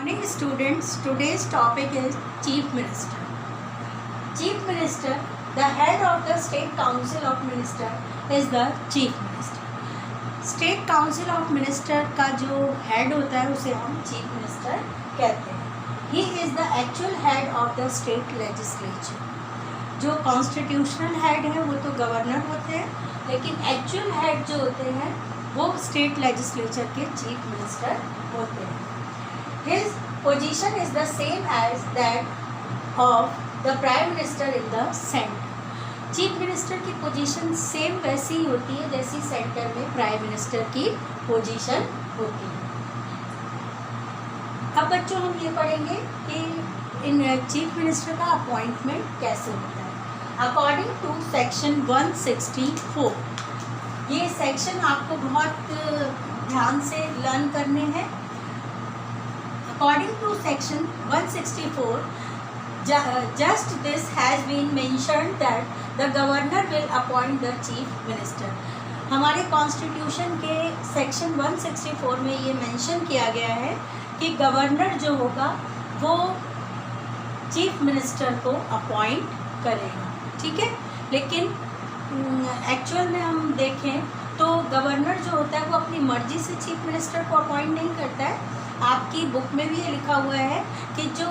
morning students. Today's topic is Chief Minister. Chief Minister, the head of the State Council of Minister is the Chief Minister. State Council of Minister का जो head होता है उसे हम Chief Minister कहते हैं. He is the actual head of the state legislature. जो constitutional head है वो तो गवर्नर होते हैं, लेकिन actual head जो होते हैं वो स्टेट लेजिस्लेचर के चीफ मिनिस्टर होते हैं. His position is the same as that of the prime minister in the centre. Chief minister की पोजीशन सेम वैसी ही होती है जैसी सेंटर में प्राइम मिनिस्टर की पोजीशन होती है. अब बच्चों हम ये पढ़ेंगे कि इन चीफ मिनिस्टर का अपॉइंटमेंट कैसे होता है. अकॉर्डिंग टू सेक्शन 164, ये सेक्शन आपको बहुत ध्यान से लर्न करने हैं. According to section 164, just this has been mentioned that the governor will appoint the chief minister. हमारे कॉन्स्टिट्यूशन के सेक्शन 164 में ये मेंशन किया गया है कि गवर्नर जो होगा वो चीफ मिनिस्टर को अपॉइंट करेगा. ठीक है, लेकिन एक्चुअल में हम देखें तो गवर्नर जो होता है वो अपनी मर्जी से चीफ मिनिस्टर को अपॉइंट नहीं करता है. आपकी बुक में भी ये लिखा हुआ है कि जो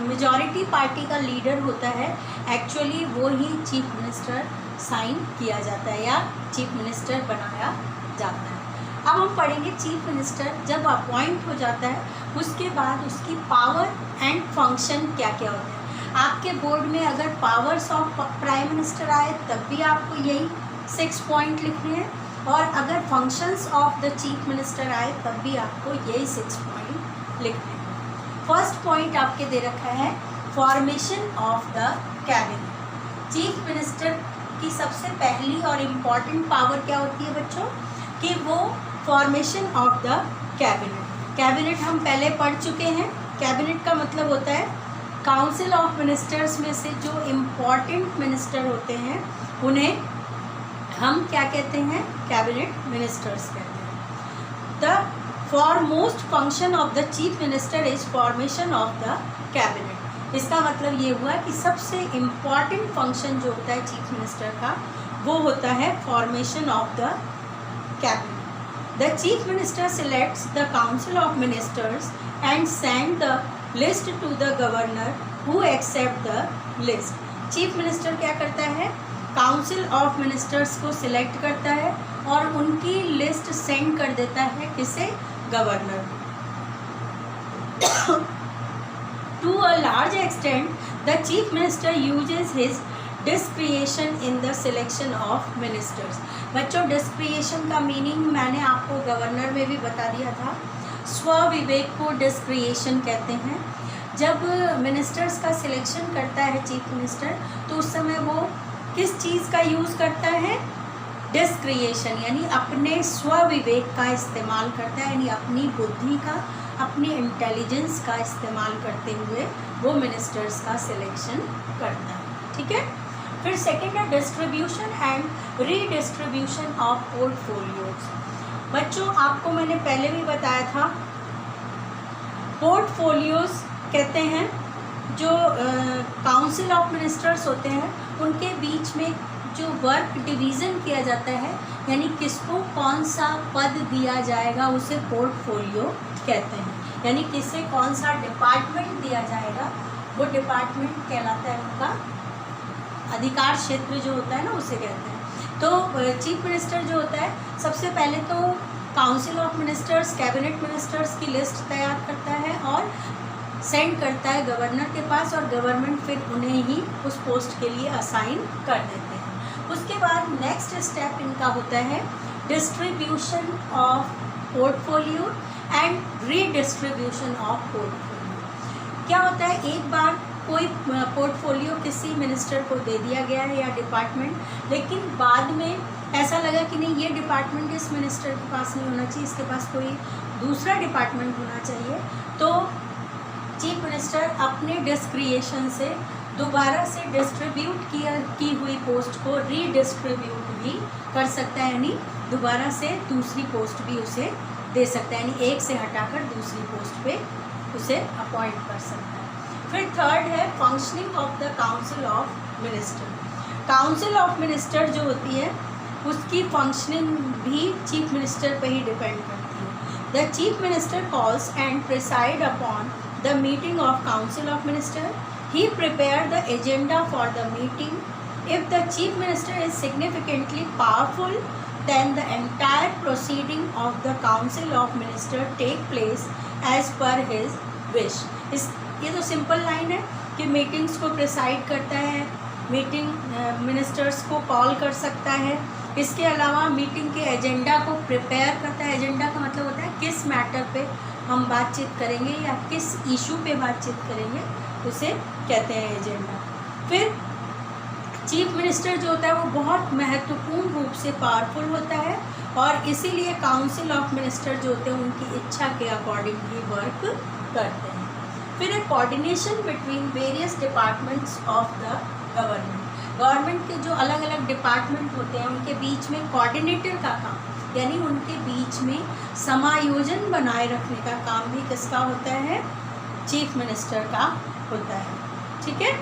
मेजॉरिटी पार्टी का लीडर होता है एक्चुअली वो ही चीफ मिनिस्टर साइन किया जाता है या चीफ मिनिस्टर बनाया जाता है. अब हम पढ़ेंगे चीफ मिनिस्टर जब अपॉइंट हो जाता है उसके बाद उसकी पावर एंड फंक्शन क्या क्या होते हैं. आपके बोर्ड में अगर पावर्स ऑफ प्राइम मिनिस्टर आए तब भी आपको यही 6 पॉइंट लिखने हैं, और अगर functions of the chief minister आए तब भी आपको यही 6 पॉइंट लिखने हैं. फर्स्ट पॉइंट आपके दे रखा है formation of the cabinet. Chief minister की सबसे पहली और इम्पॉर्टेंट पावर क्या होती है बच्चों कि वो formation of the cabinet. Cabinet हम पहले पढ़ चुके हैं. कैबिनेट का मतलब होता है काउंसिल ऑफ मिनिस्टर्स में से जो इम्पॉर्टेंट मिनिस्टर होते हैं उन्हें हम क्या कहते हैं, कैबिनेट मिनिस्टर्स कहते हैं. The foremost function of the chief minister is formation of the cabinet. इसका मतलब ये हुआ कि सबसे इम्पॉर्टेंट फंक्शन जो होता है चीफ मिनिस्टर का वो होता है formation of the cabinet. The chief minister selects the council of ministers and send the list to the governor who accept the list. Chief minister क्या करता है, काउंसिल ऑफ मिनिस्टर्स को सिलेक्ट करता है और उनकी लिस्ट सेंड कर देता है किसे, governor. To a large extent the chief minister uses his discretion in the selection of ministers. बच्चों डिस्क्रिएशन का मीनिंग मैंने आपको गवर्नर में भी बता दिया था. स्वविवेक को डिस्क्रिएशन कहते हैं. जब मिनिस्टर्स का सिलेक्शन करता है चीफ मिनिस्टर तो उस समय वो किस चीज़ का यूज़ करता है, डिस्क्रिएशन, यानी अपने स्वविवेक का इस्तेमाल करता है, यानी अपनी बुद्धि का, अपनी इंटेलिजेंस का इस्तेमाल करते हुए वो मिनिस्टर्स का सिलेक्शन करता है. ठीक है. फिर सेकेंड है distribution and redistribution of portfolios. बच्चों आपको मैंने पहले भी बताया था पोर्टफोलियोज कहते हैं जो काउंसिल ऑफ मिनिस्टर्स होते हैं उनके बीच में जो वर्क डिवीज़न किया जाता है, यानी किसको कौन सा पद दिया जाएगा उसे पोर्टफोलियो कहते हैं. यानी किसे कौन सा डिपार्टमेंट दिया जाएगा वो डिपार्टमेंट कहलाता है, उनका अधिकार क्षेत्र जो होता है ना उसे कहते हैं. तो चीफ मिनिस्टर जो होता है सबसे पहले तो council of ministers, cabinet ministers की लिस्ट तैयार करता है और सेंड करता है गवर्नर के पास, और गवर्नमेंट फिर उन्हें ही उस पोस्ट के लिए असाइन कर देते हैं. उसके बाद नेक्स्ट स्टेप इनका होता है distribution of portfolio and redistribution of portfolio. क्या होता है, एक बार कोई पोर्टफोलियो किसी मिनिस्टर को दे दिया गया है या डिपार्टमेंट, लेकिन बाद में ऐसा लगा कि नहीं ये डिपार्टमेंट इस मिनिस्टर के पास नहीं होना चाहिए, इसके पास कोई दूसरा डिपार्टमेंट होना चाहिए, तो चीफ मिनिस्टर अपने डिस्क्रिएशन से दोबारा से डिस्ट्रीब्यूट की हुई पोस्ट को रीडिस्ट्रीब्यूट भी कर सकता है, यानी दोबारा से दूसरी पोस्ट भी उसे दे सकता है, यानी एक से हटाकर दूसरी पोस्ट पे उसे अपॉइंट कर सकता है। फिर थर्ड है functioning of the council of minister. Council of minister जो होती है उसकी फंक्शनिंग भी चीफ मिनिस्टर पे ही डिपेंड करती है। The chief minister calls and preside upon the meeting of council of minister. He prepare the agenda for the meeting. If the chief minister is significantly powerful, then the entire proceeding of the council of minister take place as per his wish. ये तो simple line है कि meetings को preside करता है, meeting ministers को call कर सकता है, इसके अलावा मीटिंग के एजेंडा को प्रिपेयर करता है। एजेंडा का मतलब होता है किस मैटर पे हम बातचीत करेंगे या किस इशू पे बातचीत करेंगे, उसे कहते हैं एजेंडा। फिर चीफ मिनिस्टर जो होता है वो बहुत महत्वपूर्ण रूप से पावरफुल होता है और इसीलिए काउंसिल ऑफ मिनिस्टर जो होते हैं उनकी इच्छा के अकॉर्डिंग ही वर्क करते हैं। फिर एक coordination between various departments of the government. Government के जो अलग अलग डिपार्टमेंट होते हैं उनके बीच में कोऑर्डिनेटर का काम, यानी उनके बीच में समायोजन बनाए रखने का काम भी किसका होता है? चीफ मिनिस्टर का होता है। ठीक है,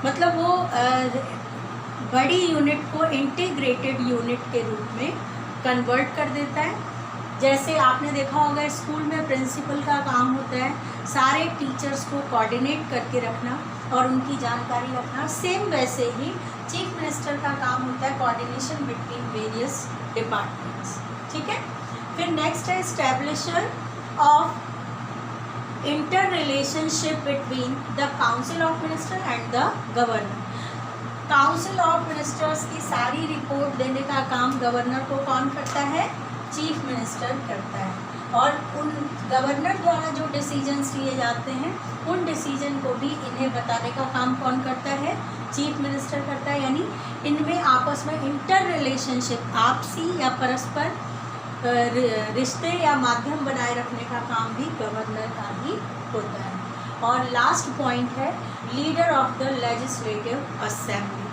मतलब वो बड़ी यूनिट को इंटीग्रेटेड यूनिट के रूप में कन्वर्ट कर देता है। जैसे आपने देखा होगा स्कूल में प्रिंसिपल का काम होता है सारे टीचर्स को कोऑर्डिनेट करके रखना और उनकी जानकारी रखना, सेम वैसे ही चीफ मिनिस्टर का काम होता है कोऑर्डिनेशन बिटवीन वेरियस डिपार्टमेंट्स। ठीक है, फिर नेक्स्ट है establisher of inter relationship between the council of minister and the governor. Council of ministers की सारी रिपोर्ट देने का काम गवर्नर को कौन करता है? चीफ मिनिस्टर करता है। और उन गवर्नर द्वारा जो डिसीजंस लिए जाते हैं उन डिसीजन को भी इन्हें बताने का काम कौन करता है? चीफ मिनिस्टर करता है। यानी इनमें आपस में इंटर रिलेशनशिप, आपसी या परस्पर रिश्ते या माध्यम बनाए रखने का काम भी गवर्नर का ही होता है। और लास्ट पॉइंट है leader of the legislative assembly.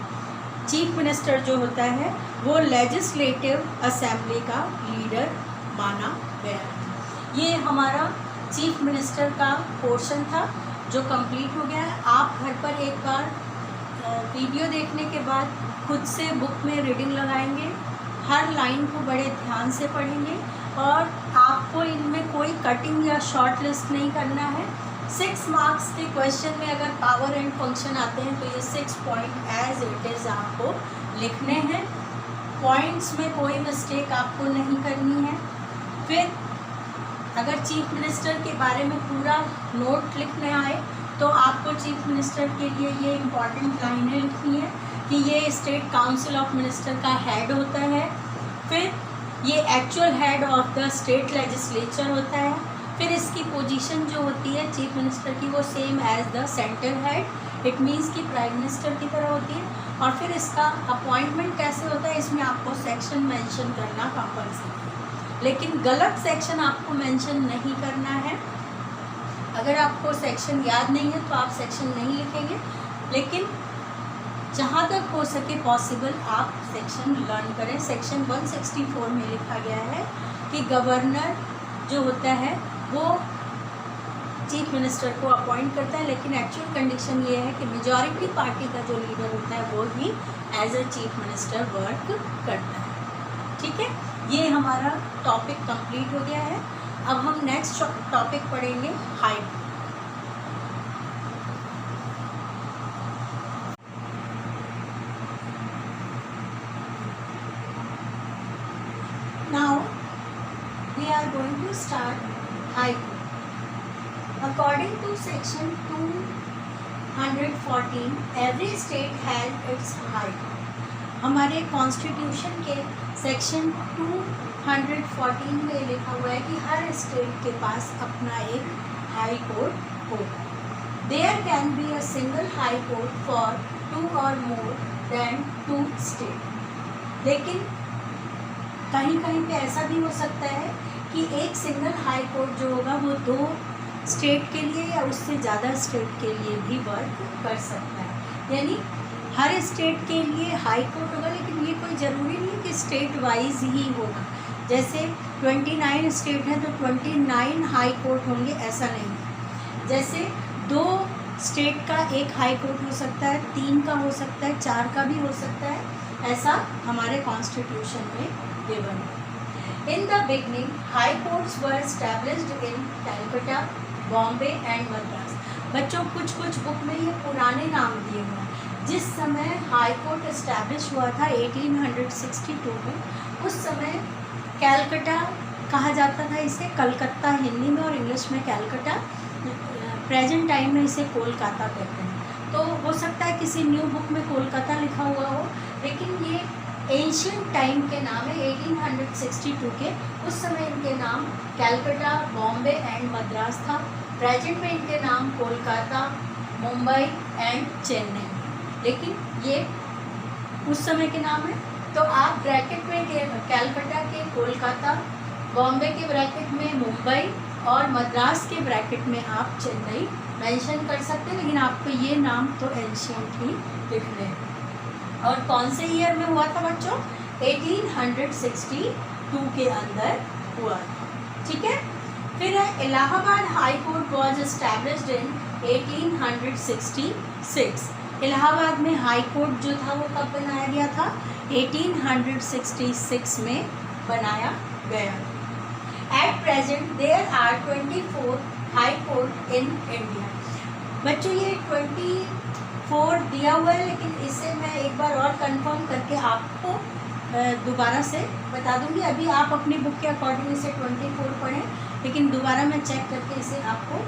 Chief minister जो होता है वो लेजिस्लेटिव असेंबली का लीडर माना गया है। ये हमारा चीफ मिनिस्टर का पोर्शन था जो कंप्लीट हो गया है। आप घर पर एक बार वीडियो देखने के बाद खुद से बुक में रीडिंग लगाएंगे, हर लाइन को बड़े ध्यान से पढ़ेंगे और आपको इनमें कोई कटिंग या शॉर्ट लिस्ट नहीं करना है। 6 मार्क्स के क्वेश्चन में अगर पावर एंड फंक्शन आते हैं तो ये 6 पॉइंट एज इट इज़ आपको लिखने हैं। पॉइंट्स में कोई मिस्टेक आपको नहीं करनी है। फिर अगर चीफ मिनिस्टर के बारे में पूरा नोट लिखने आए तो आपको चीफ मिनिस्टर के लिए ये इम्पॉर्टेंट लाइनें लिखनी है कि ये स्टेट काउंसिल ऑफ मिनिस्टर का हेड होता है। फिर ये actual head of the state legislature होता है। फिर इसकी पोजीशन जो होती है चीफ मिनिस्टर की वो same as the centre head, it means कि प्राइम मिनिस्टर की तरह होती है। और फिर इसका अपॉइंटमेंट कैसे होता है इसमें आपको सेक्शन मेंशन करना कंपल्सरी है, लेकिन गलत सेक्शन आपको मेंशन नहीं करना है। अगर आपको सेक्शन याद नहीं है तो आप सेक्शन नहीं लिखेंगे, लेकिन जहाँ तक हो सके पॉसिबल आप सेक्शन लर्न करें। सेक्शन 164 में लिखा गया है कि गवर्नर जो होता है वो चीफ मिनिस्टर को अपॉइंट करता है, लेकिन एक्चुअल कंडीशन ये है कि मेजॉरिटी पार्टी का जो लीडर होता है वो ही as a chief minister work करता है। ठीक है, ये हमारा टॉपिक कंप्लीट हो गया है। अब हम नेक्स्ट टॉपिक पढ़ेंगे high court. Now we are going to start High Court. According to section 214, every state has its High Court. हमारे कॉन्स्टिट्यूशन के सेक्शन 214 में लिखा हुआ है कि हर स्टेट के पास अपना एक हाई कोर्ट होगा। There can be a single high court for 2 or more than 2 states. लेकिन कहीं कहीं पे ऐसा भी हो सकता है कि एक सिंगल हाई कोर्ट जो होगा वो 2 स्टेट के लिए या उससे ज़्यादा स्टेट के लिए भी वर्क कर सकता है। यानी हर स्टेट के लिए हाई कोर्ट होगा, लेकिन ये कोई ज़रूरी नहीं कि स्टेट वाइज ही होगा। जैसे 29 स्टेट है तो 29 हाई कोर्ट होंगे, ऐसा नहीं है। जैसे 2 स्टेट का एक हाई कोर्ट हो सकता है, 3 का हो सकता है, 4 का भी हो सकता है, ऐसा हमारे कॉन्स्टिट्यूशन में गिवन है। In the beginning high courts were established in Calcutta, Bombay and Madras. बच्चों कुछ कुछ बुक में ये पुराने नाम दिए हुए हैं। जिस समय हाई कोर्ट एस्टैब्लिश हुआ था 1862 में, उस समय कैलकटा कहा जाता था, इसे कलकत्ता हिंदी में और इंग्लिश में कैलकटा, प्रेजेंट टाइम में इसे कोलकाता कहते हैं। तो हो सकता है किसी न्यू बुक में कोलकाता लिखा हुआ हो, लेकिन ये एंशियंट टाइम के नाम है 1862 के। उस समय इनके नाम कैलकटा, बॉम्बे एंड मद्रास था। प्रेजेंट में इनके नाम कोलकाता, मुंबई एंड चेन्नई, लेकिन ये उस समय के नाम है। तो आप ब्रैकेट में कैलकटा के कोलकाता, बॉम्बे के ब्रैकेट में मुंबई और मद्रास के ब्रैकेट में आप चेन्नई मेंशन कर सकते हैं, लेकिन आपको ये नाम तो एंशियंट ही लिखने हैं। और कौन से ईयर में हुआ था बच्चों? 1862 के अंदर हुआ था। ठीक है। फिर है Allahabad high court was established in 1866। Allahabad में हाई कोर्ट जो था वो कब बनाया गया था? 1866 में बनाया गया। At present there are 24 high court in India। बच्चों ये 24 दिया हुआ है, लेकिन इसे मैं एक बार और कंफर्म करके आपको दोबारा से बता दूंगी। अभी आप अपनी बुक के अकॉर्डिंग इसे 24 पढ़ें, लेकिन दोबारा मैं चेक करके इसे आपको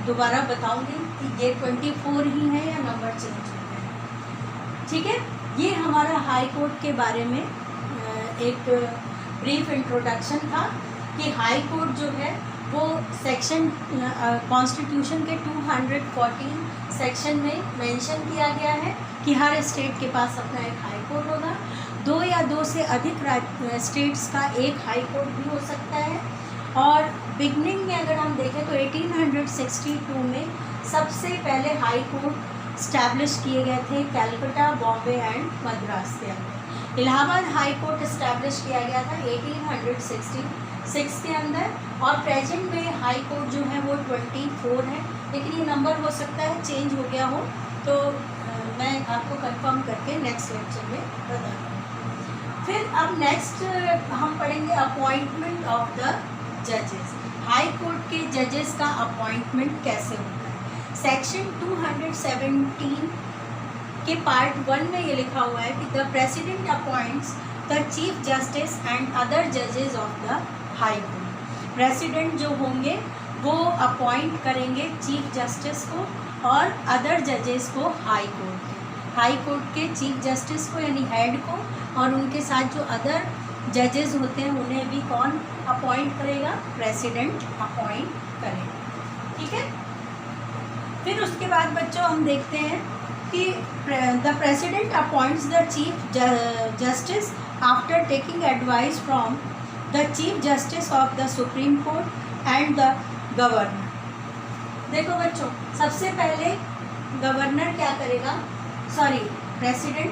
दोबारा बताऊंगी कि ये 24 ही है या नंबर चेंज हो गया। ठीक है। ये हमारा हाई कोर्ट के बारे में एक ब्रीफ इंट्रोडक्शन था कि हाई कोर्ट जो है वो सेक्शन कॉन्स्टिट्यूशन के 214 सेक्शन में मेंशन किया गया है कि हर स्टेट के पास अपना एक हाई कोर्ट होगा। 2 या 2 से अधिक स्टेट्स का एक हाई कोर्ट भी हो सकता है। और बिगनिंग में अगर हम देखें तो 1862 में सबसे पहले हाई कोर्ट स्टैब्लिश किए गए थे कैलकटा, बॉम्बे एंड मद्रास के अंदर। इलाहाबाद हाई कोर्ट इस्टेब्लिश किया गया था 1866 के अंदर। और प्रेजेंट में हाई कोर्ट जो है वो 24 है, लेकिन ये नंबर हो सकता है चेंज हो गया हो, तो मैं आपको कंफर्म करके नेक्स्ट लेक्चर में बता दूँगी। फिर अब नेक्स्ट हम पढ़ेंगे अपॉइंटमेंट ऑफ द जजेस। हाई कोर्ट के जजेस का अपॉइंटमेंट कैसे होता है? सेक्शन 217 के पार्ट 1 में ये लिखा हुआ है कि the president appoints the chief justice and other जजेस of the high court. President जो होंगे वो अपॉइंट करेंगे चीफ जस्टिस को और अदर जजेस को हाई कोर्ट के चीफ जस्टिस को यानी हेड को, और उनके साथ जो अदर जजेस होते हैं उन्हें भी कौन अपॉइंट करेगा? प्रेसिडेंट अपॉइंट करेगा। ठीक है। फिर उसके बाद बच्चों हम देखते हैं कि the president appoints the chief justice after taking advice from the chief justice of the supreme court and the governor. देखो बच्चों, सबसे पहले गवर्नर क्या करेगा? प्रेसिडेंट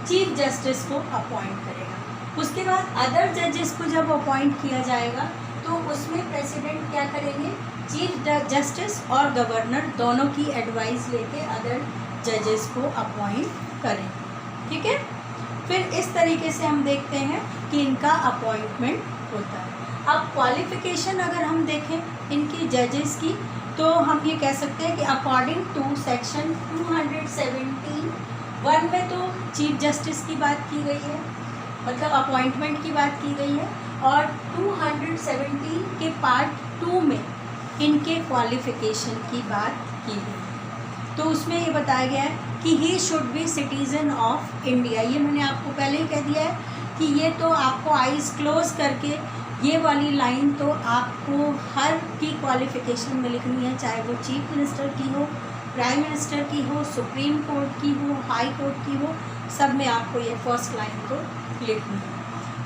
चीफ जस्टिस को अपॉइंट करेगा। उसके बाद अदर जजेस को जब अपॉइंट किया जाएगा तो उसमें प्रेसिडेंट क्या करेंगे? चीफ जस्टिस और गवर्नर दोनों की एडवाइस लेके अदर जजेस को अपॉइंट करें। ठीक है। फिर इस तरीके से हम देखते हैं कि इनका अपॉइंटमेंट होता है। अब क्वालिफ़िकेशन अगर हम देखें इनकी जजेस की, तो हम ये कह सकते हैं कि अकॉर्डिंग टू सेक्शन 217(1) में तो चीफ जस्टिस की बात की गई है, मतलब अपॉइंटमेंट की बात की गई है, और 217 के पार्ट 2 में इनके क्वालिफ़िकेशन की बात की गई है। तो उसमें ये बताया गया है कि he should be citizen of India. ये मैंने आपको पहले ही कह दिया है कि ये तो आपको आइज़ क्लोज करके ये वाली लाइन तो आपको हर की क्वालिफ़िकेशन में लिखनी है, चाहे वो चीफ मिनिस्टर की हो, प्राइम मिनिस्टर की हो, सुप्रीम कोर्ट की हो, हाई कोर्ट की हो, सब में आपको ये फर्स्ट लाइन तो लिखनी है।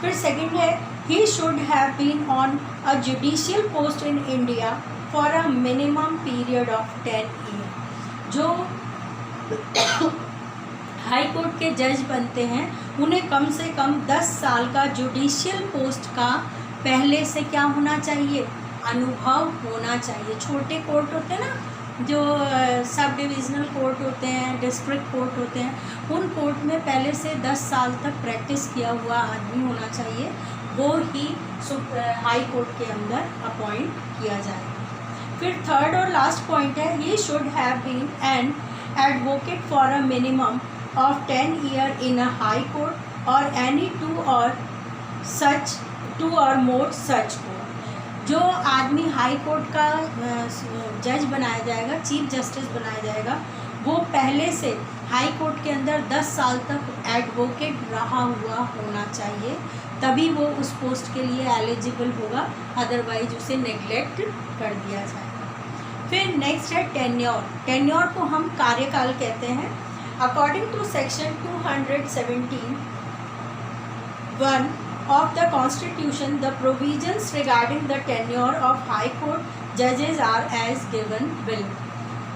फिर सेकंड है he should have been on a judicial post in India for a minimum period of 10 year. जो हाई कोर्ट के जज बनते हैं उन्हें कम से कम 10 साल का जुडिशियल पोस्ट का पहले से क्या होना चाहिए? अनुभव होना चाहिए। छोटे कोर्ट होते हैं ना, जो सब डिविज़नल कोर्ट होते हैं, डिस्ट्रिक्ट कोर्ट होते हैं, उन कोर्ट में पहले से 10 साल तक प्रैक्टिस किया हुआ आदमी होना चाहिए, वो ही हाई कोर्ट के अंदर अपॉइंट किया जाएगा। फिर थर्ड और लास्ट पॉइंट है, he should have been an advocate for a minimum of 10 year in a high court और any two or more such court. जो आदमी हाई कोर्ट का जज बनाया जाएगा, चीफ जस्टिस बनाया जाएगा, वो पहले से हाई कोर्ट के अंदर 10 साल तक एडवोकेट रहा हुआ होना चाहिए, तभी वो उस पोस्ट के लिए एलिजिबल होगा, अदरवाइज उसे नेग्लेक्ट कर दिया जाएगा। फिर नेक्स्ट है टेन्योर। टेन्योर को हम कार्यकाल कहते हैं। According to section 217(1) of the Constitution, the provisions regarding the tenure of High Court judges are as given below.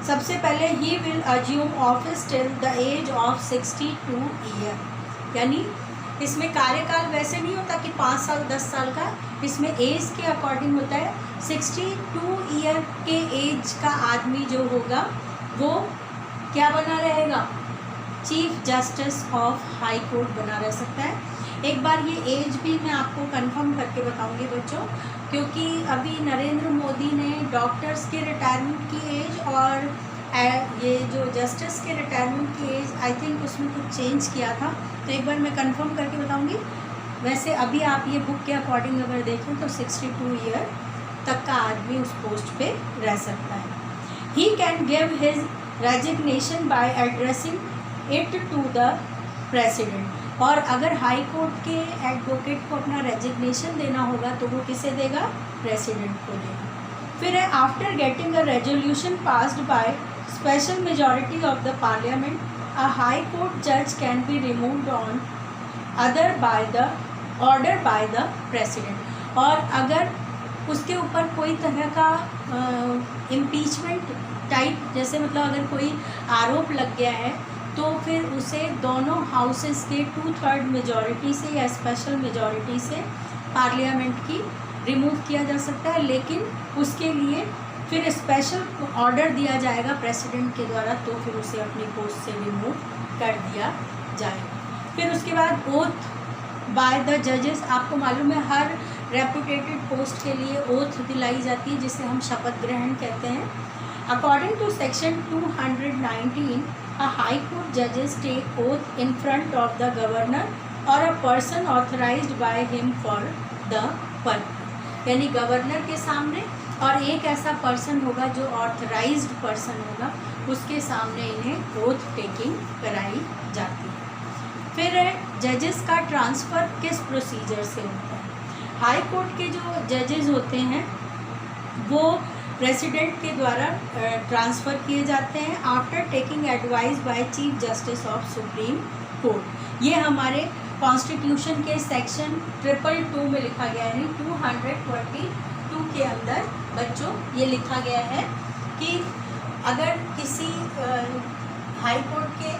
सबसे पहले he will assume office till the age of 62 year, यानी इसमें कार्यकाल वैसे नहीं होता कि 5 साल 10 साल का, इसमें एज के अकॉर्डिंग होता है। 62 ईयर के एज का आदमी जो होगा वो क्या बना रहेगा, chief justice of high court बना रह सकता है। एक बार ये एज भी मैं आपको कंफर्म करके बताऊंगी बच्चों, क्योंकि अभी नरेंद्र मोदी ने डॉक्टर्स के रिटायरमेंट की एज और ये जो जस्टिस के रिटायरमेंट की एज, आई थिंक उसमें कुछ चेंज किया था, तो एक बार मैं कंफर्म करके बताऊंगी। वैसे अभी आप ये बुक के अकॉर्डिंग अगर देखें तो 62 ईयर तक का आदमी उस पोस्ट पे रह सकता है। He can give his resignation by addressing it to the president, और अगर हाई कोर्ट के एडवोकेट को अपना रेजिग्नेशन देना होगा तो वो किसे देगा, प्रेसिडेंट को देगा। फिर है after getting a resolution passed by special majority of the parliament, a high court जज can be removed on other by the order by the president. और अगर उसके ऊपर कोई तरह का इम्पीचमेंट टाइप, जैसे मतलब अगर कोई आरोप लग गया है तो फिर उसे दोनों हाउसेस के 2/3 मेजॉरिटी से या स्पेशल मेजॉरिटी से पार्लियामेंट की रिमूव किया जा सकता है, लेकिन उसके लिए फिर स्पेशल ऑर्डर दिया जाएगा प्रेसिडेंट के द्वारा, तो फिर उसे अपनी पोस्ट से रिमूव कर दिया जाएगा। फिर उसके बाद ओथ बाय द जजेस। आपको मालूम है हर रेपुटेटेड पोस्ट के लिए ओथ दिलाई जाती है, जिसे हम शपथ ग्रहण कहते हैं। According to section 219, a high court judges take oath in front of the governor or a person authorized by him for the purpose, यानी गवर्नर के सामने और एक ऐसा पर्सन होगा जो ऑथराइज्ड पर्सन होगा, उसके सामने इन्हें ओथ टेकिंग कराई जाती है। फिर है जजेस का ट्रांसफ़र किस प्रोसीजर से होता है। हाई कोर्ट के जो जजेस होते हैं वो प्रेसिडेंट के द्वारा ट्रांसफ़र किए जाते हैं after taking advice by chief justice of supreme court. ये हमारे कॉन्स्टिट्यूशन के सेक्शन 222 में लिखा गया है, 222 के अंदर बच्चों ये लिखा गया है कि अगर किसी हाई कोर्ट के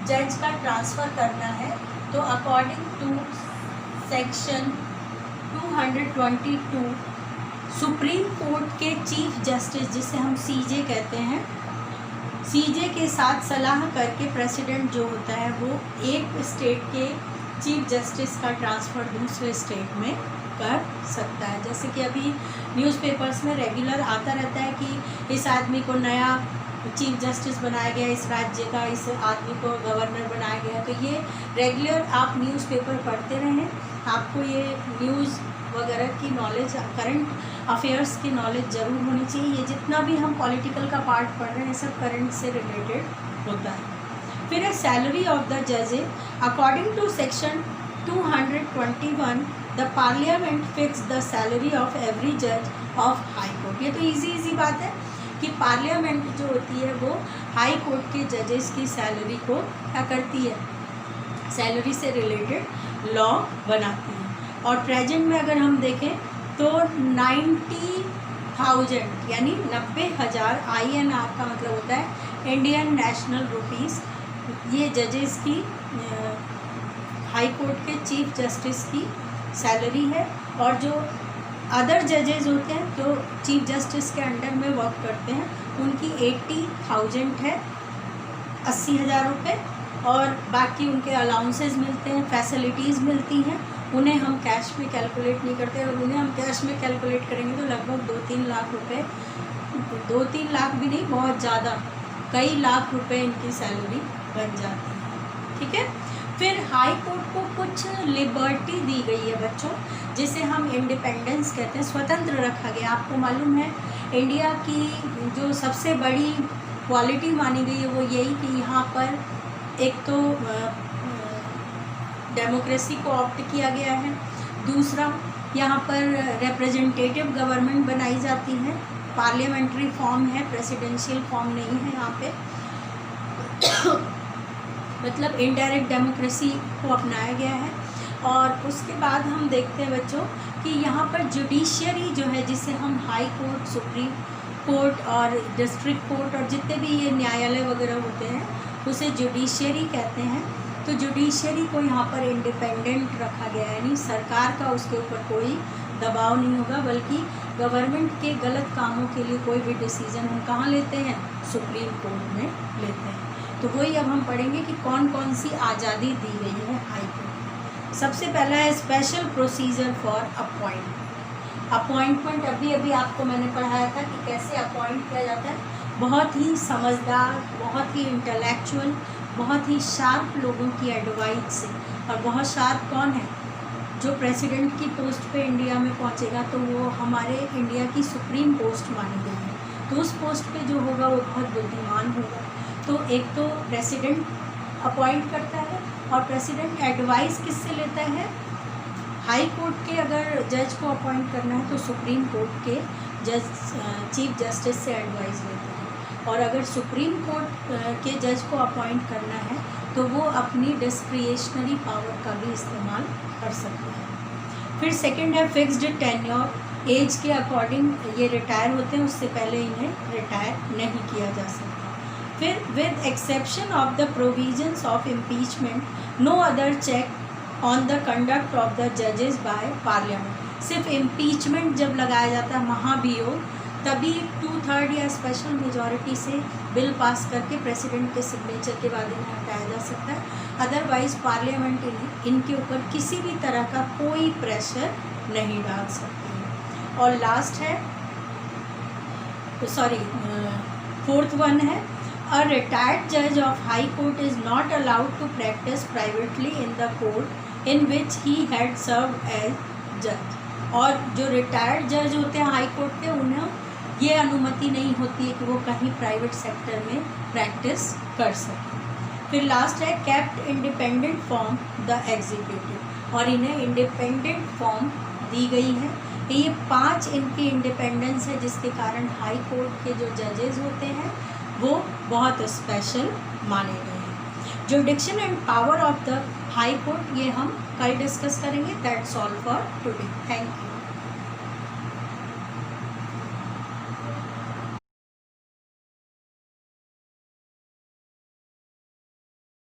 जज का ट्रांसफ़र करना है तो according to section 222 supreme court के चीफ जस्टिस, जिसे हम सीजे कहते हैं, सीजे के साथ सलाह करके प्रेसिडेंट जो होता है वो एक स्टेट के चीफ जस्टिस का ट्रांसफ़र दूसरे स्टेट में कर सकता है। जैसे कि अभी न्यूज़पेपर्स में रेगुलर आता रहता है कि इस आदमी को नया चीफ जस्टिस बनाया गया, इस राज्य का इस आदमी को गवर्नर बनाया गया, तो ये रेगुलर आप न्यूज़पेपर पढ़ते रहें, आपको ये न्यूज़ वगैरह की नॉलेज, करंट अफेयर्स की नॉलेज ज़रूर होनी चाहिए। ये जितना भी हम पॉलिटिकल का पार्ट पढ़ रहे हैं सब करंट से रिलेटेड होता है। फिर है सैलरी ऑफ द जज। According to section 221 the parliament fix the salary of every जज ऑफ हाई कोर्ट। ये तो इजी बात है कि पार्लियामेंट जो होती है वो हाई कोर्ट के जजेस की सैलरी को क्या करती है, सैलरी से रिलेटेड लॉ बनाती है। और प्रेजेंट में अगर हम देखें तो 90,000 यानी 90,000 INR का मतलब होता है इंडियन नेशनल रुपीज़, ये जजेस की हाई कोर्ट के चीफ जस्टिस की सैलरी है। और जो अदर जजेज होते हैं जो चीफ जस्टिस के अंडर में वर्क करते हैं, उनकी 80,000 है, 80,000 रुपये, और बाकी उनके अलाउंसेस मिलते हैं, फैसिलिटीज़ मिलती हैं। उन्हें हम कैश में कैलकुलेट नहीं करते, और उन्हें हम कैश में कैलकुलेट करेंगे तो लगभग 2-3 लाख रुपए, 2-3 लाख भी नहीं, बहुत ज़्यादा, कई लाख रुपए इनकी सैलरी बन जाती है। ठीक है। फिर हाई कोर्ट को कुछ लिबर्टी दी गई है बच्चों, जिसे हम इंडिपेंडेंस कहते हैं, स्वतंत्र रखा गया। आपको मालूम है इंडिया की जो सबसे बड़ी क्वालिटी मानी गई है वो यही कि यहाँ पर एक तो डेमोक्रेसी को ऑप्ट किया गया है, दूसरा यहाँ पर रिप्रेजेंटेटिव गवर्नमेंट बनाई जाती है, पार्लियामेंट्री फॉर्म है, प्रेसिडेंशियल फॉर्म नहीं है यहाँ पे मतलब इनडायरेक्ट डेमोक्रेसी को अपनाया गया है। और उसके बाद हम देखते हैं बच्चों कि यहाँ पर जुडिशियरी जो है, जिसे हम हाई कोर्ट, सुप्रीम कोर्ट और डिस्ट्रिक्ट कोर्ट और जितने भी ये न्यायालय वगैरह होते हैं उसे जुडिशियरी कहते हैं। तो जुडिशियरी को यहाँ पर इंडिपेंडेंट रखा गया है, यानी सरकार का उसके ऊपर कोई दबाव नहीं होगा, बल्कि गवर्नमेंट के गलत कामों के लिए कोई भी डिसीजन हम कहाँ लेते हैं, सुप्रीम कोर्ट में लेते हैं। तो वही अब हम पढ़ेंगे कि कौन कौन सी आज़ादी दी गई है हाई कोर्ट। सबसे पहला है special procedure for appointment. Appointment अभी आपको मैंने पढ़ाया था कि कैसे अपॉइंट किया जाता है। बहुत ही समझदार, बहुत ही इंटेलेक्चुअल, बहुत ही शार्प लोगों की एडवाइस से। और बहुत शार्प कौन है? जो प्रेसिडेंट की पोस्ट पे इंडिया में पहुंचेगा तो वो हमारे इंडिया की सुप्रीम पोस्ट मानी गई है, तो उस पोस्ट पे जो होगा वो बहुत बुद्धिमान होगा। तो एक तो प्रेसिडेंट अपॉइंट करता है, और प्रेसिडेंट एडवाइस किससे लेता है? हाई कोर्ट के अगर जज को अपॉइंट करना है तो सुप्रीम कोर्ट के जज, चीफ जस्टिस से एडवाइस लेता है, और अगर सुप्रीम कोर्ट के जज को अपॉइंट करना है तो वो अपनी डिस्क्रिशनरी पावर का भी इस्तेमाल कर सकते हैं। फिर सेकंड है फिक्स्ड टेन्योर, एज के अकॉर्डिंग ये रिटायर होते हैं, उससे पहले इन्हें रिटायर नहीं किया जा सकता। फिर with exception of the provisions of impeachment, no other check on the conduct of the जजेस बाय पार्लियामेंट। सिर्फ इम्पीचमेंट जब लगाया जाता है महाभियोग, तभी 2/3 या स्पेशल मेजॉरिटी से बिल पास करके प्रेसिडेंट के सिग्नेचर के बाद इन्हें हटाया जा सकता है। अदरवाइज पार्लियामेंट इनके ऊपर किसी भी तरह का कोई प्रेशर नहीं डाल सकती है। और लास्ट है, फोर्थ वन है, A retired judge of high court is not allowed to practice privately in the court in which he had served as judge। और जो रिटायर्ड जज होते हैं हाई कोर्ट के, उन्हें ये अनुमति नहीं होती है कि वो कहीं प्राइवेट सेक्टर में प्रैक्टिस कर सकें। फिर लास्ट है kept independent from the executive, और इन्हें इंडिपेंडेंट फॉर्म दी गई है। ये 5 इनकी इंडिपेंडेंस है, जिसके कारण हाई कोर्ट के जो जजेस होते हैं वो बहुत स्पेशल माने गए हैं। जुडिक्शन and power of the high court ये हम कल डिस्कस करेंगे। That's all for today. Thank you.